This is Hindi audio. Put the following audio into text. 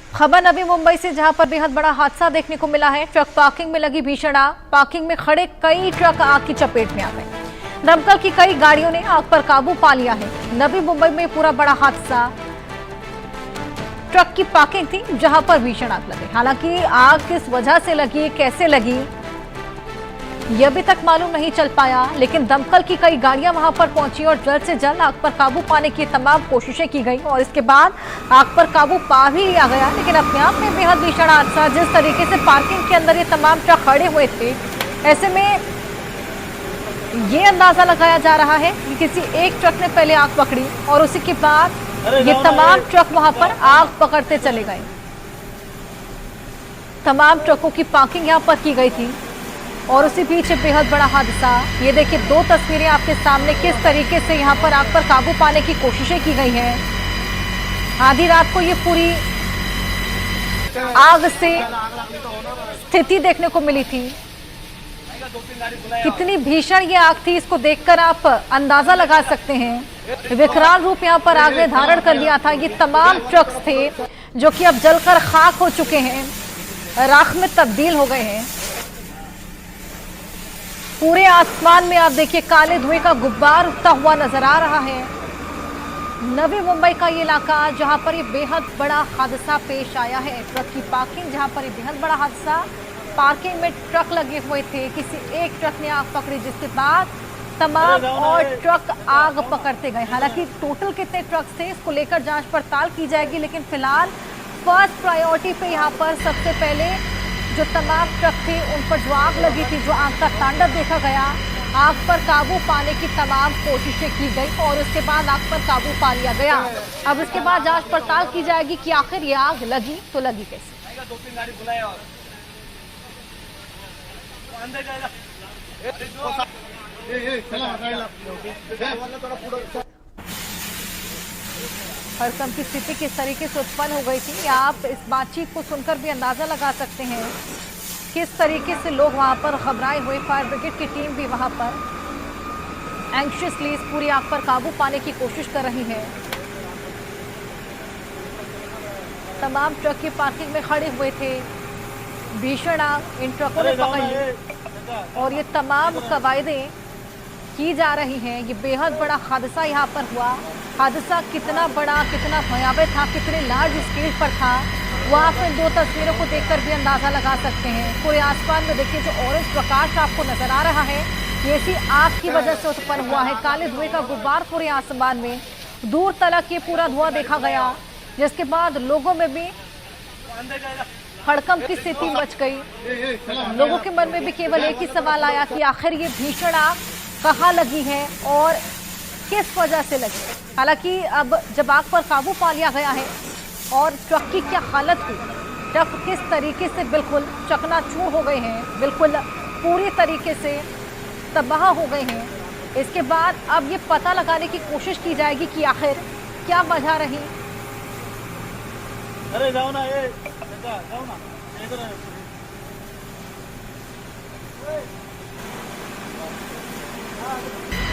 खबर नवी मुंबई से, जहां पर बेहद बड़ा हादसा देखने को मिला है। ट्रक पार्किंग में लगी भीषण आग। पार्किंग में खड़े कई ट्रक आग की चपेट में आ गए। दमकल की कई गाड़ियों ने आग पर काबू पा लिया है। नवी मुंबई में पूरा बड़ा हादसा, ट्रक की पार्किंग थी जहां पर भीषण आग लगी। हालांकि आग किस वजह से लगी, कैसे लगी, यह अभी तक मालूम नहीं चल पाया, लेकिन दमकल की कई गाड़ियां वहां पर पहुंची और जल्द से जल्द आग पर काबू पाने की तमाम कोशिशें की गई और इसके बाद आग पर काबू पा भी लिया गया। लेकिन अपने आप में बेहद भीषण हादसा, जिस तरीके से पार्किंग के अंदर ये तमाम ट्रक खड़े हुए थे, ऐसे में ये अंदाजा लगाया जा रहा है कि किसी एक ट्रक ने पहले आग पकड़ी और उसी के बाद ये तमाम ट्रक वहां पर आग पकड़ते चले गए। तमाम ट्रकों की पार्किंग यहाँ पर की गई थी और उसी बीच बेहद बड़ा हादसा। ये देखिए, दो तस्वीरें आपके सामने, किस तरीके से यहाँ पर आग पर काबू पाने की कोशिशें की गई हैं। आधी रात को ये पूरी आग से स्थिति देखने को मिली थी। कितनी भीषण ये आग थी, इसको देखकर आप अंदाजा लगा सकते हैं। विकराल रूप यहाँ पर आग ने धारण कर लिया था। ये तमाम ट्रक्स थे जो कि अब जलकर खाक हो चुके हैं, राख में तब्दील हो गए हैं। पूरे आसमान में आप देखिए, काले धुएं का गुब्बार उठता हुआ नजर आ रहा है। नवी मुंबई का ये इलाका जहां पर ये बेहद बड़ा हादसा पेश आया है। ट्रक की पार्किंग, जहां पर ये बेहद बड़ा हादसा, पार्किंग में ट्रक लगे हुए थे, किसी एक ट्रक ने आग पकड़ी जिसके बाद तमाम और ट्रक आग पकड़ते गए। हालांकि टोटल कितने ट्रक थे इसको लेकर जांच पड़ताल की जाएगी, लेकिन फिलहाल फर्स्ट प्रायोरिटी पे यहाँ पर सबसे पहले जो तमाम ट्रक थे उन पर जो आग लगी थी, जो आग का तांडव देखा गया, आग पर काबू पाने की तमाम कोशिशें की गई और उसके बाद आग पर काबू पा लिया गया। अब इसके बाद जांच पड़ताल की जाएगी कि आखिर ये आग लगी तो लगी कैसे। हड़कंप की स्थिति किस तरीके से उत्पन्न हो गई थी, आप इस बातचीत को सुनकर भी अंदाजा लगा सकते हैं किस तरीके से लोग वहां पर घबराए हुए। फायर ब्रिगेड की टीम भी वहां पर एंग्शियसली इस पूरी आग पर काबू पाने की कोशिश कर रही है। तमाम ट्रक की पार्किंग में खड़े हुए थे। भीषण आग इन ट्रकों ने पकड़ ली और ये तमाम कवायदें की जा रही हैं। ये बेहद बड़ा हादसा यहाँ पर हुआ। हादसा कितना बड़ा, कितना भयावह था, कितने लार्ज स्केल पर था, वो आप इन दो तस्वीरों को देखकर भी अंदाजा लगा सकते हैं। पूरे आसमान में देखिए, जो ऑरेंज प्रकाश आपको नजर आ रहा है, ये इसी आग की वजह से उत्पन्न हुआ है। काले धुएं का गुब्बार पूरे आसमान में, दूर तलक ये पूरा धुआं देखा गया, जिसके बाद लोगों में भी हड़कंप की स्थिति मच गई। लोगों के मन में भी केवल एक ही सवाल आया कि आखिर ये भीषण आग कहाँ लगी है और किस वजह से लगी। हालांकि अब जब आग पर काबू पा लिया गया है और ट्रक की क्या हालत हुई, ट्रक किस तरीके से बिल्कुल चकनाचूर हो गए हैं, बिल्कुल पूरी तरीके से तबाह हो गए हैं, इसके बाद अब ये पता लगाने की कोशिश की जाएगी कि आखिर क्या वजह रही। अरे जाओ ना, ये जाओ ना, इधर हाँ।